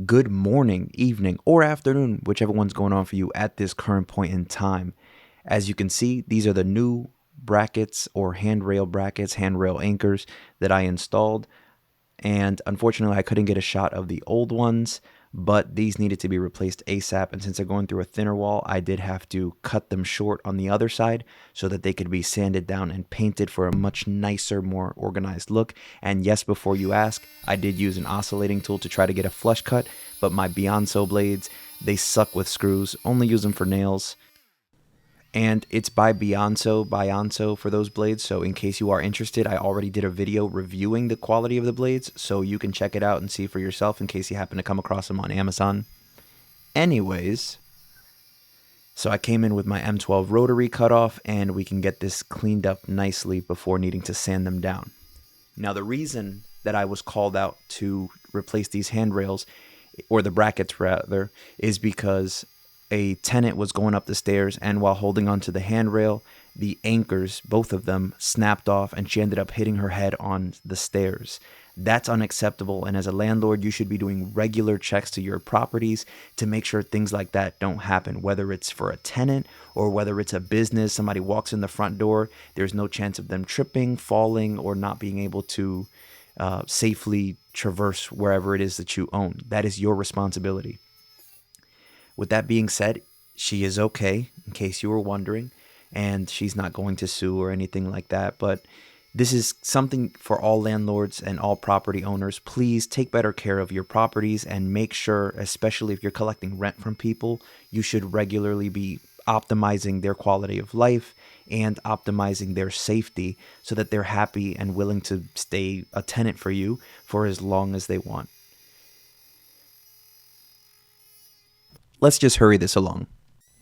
good morning, evening, or afternoon, whichever one's going on for you at this current point in time. As you can see, these are the new brackets or handrail brackets, handrail anchors that I installed. And unfortunately, I couldn't get a shot of the old ones, but these needed to be replaced ASAP. And since they're going through a thinner wall, I did have to cut them short on the other side so that they could be sanded down and painted for a much nicer, more organized look. And yes, before you ask, I did use an oscillating tool to try to get a flush cut, but my Beyonce blades, they suck with screws. Only use them for nails. And it's by Beyonce for those blades. So in case you are interested, I already did a video reviewing the quality of the blades, so you can check it out and see for yourself in case you happen to come across them on Amazon. Anyways, so I came in with my M12 rotary cutoff, and we can get this cleaned up nicely before needing to sand them down. Now the reason that I was called out to replace these handrails, or the brackets rather, is because a tenant was going up the stairs, and while holding onto the handrail, the anchors, both of them, snapped off, and she ended up hitting her head on the stairs. That's unacceptable, and as a landlord, you should be doing regular checks to your properties to make sure things like that don't happen, whether it's for a tenant or whether it's a business. Somebody walks in the front door, there's no chance of them tripping, falling, or not being able to safely traverse wherever it is that you own. That is your responsibility. With that being said, she is okay, in case you were wondering, and she's not going to sue or anything like that. But this is something for all landlords and all property owners. Please take better care of your properties and make sure, especially if you're collecting rent from people, you should regularly be optimizing their quality of life and optimizing their safety so that they're happy and willing to stay a tenant for you for as long as they want. Let's just hurry this along.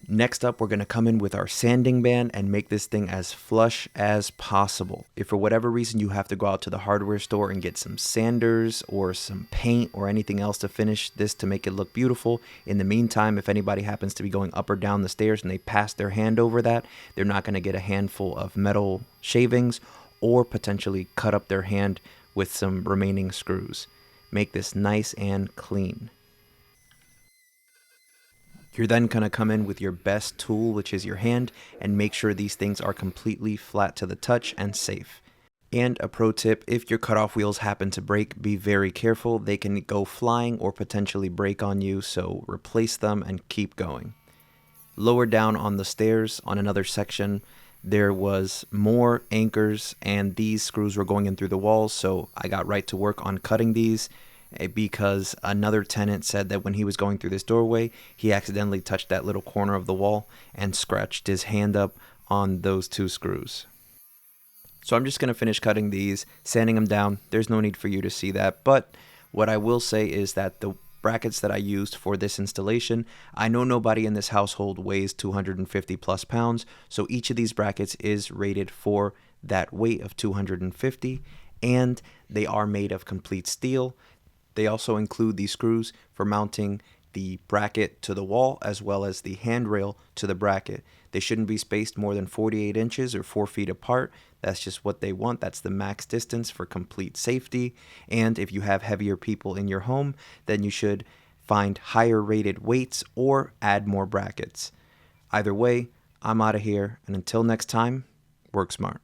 Next up, we're going to come in with our sanding band and make this thing as flush as possible. If for whatever reason you have to go out to the hardware store and get some sanders or some paint or anything else to finish this to make it look beautiful, in the meantime, if anybody happens to be going up or down the stairs and they pass their hand over that, they're not going to get a handful of metal shavings or potentially cut up their hand with some remaining screws. Make this nice and clean. You're then going to come in with your best tool, which is your hand, and make sure these things are completely flat to the touch and safe. And a pro tip, if your cutoff wheels happen to break, be very careful. They can go flying or potentially break on you, so replace them and keep going. Lower down on the stairs, on another section, there was more anchors, and these screws were going in through the walls, so I got right to work on cutting these, because another tenant said that when he was going through this doorway, he accidentally touched that little corner of the wall and scratched his hand up on those two screws. So I'm just going to finish cutting these, sanding them down. There's no need for you to see that, but what I will say is that the brackets that I used for this installation, I know nobody in this household weighs 250 plus pounds, so each of these brackets is rated for that weight of 250, and they are made of complete steel. They also include these screws for mounting the bracket to the wall as well as the handrail to the bracket. They shouldn't be spaced more than 48 inches or 4 feet apart. That's just what they want. That's the max distance for complete safety. And if you have heavier people in your home, then you should find higher rated weights or add more brackets. Either way, I'm out of here. And until next time, work smart.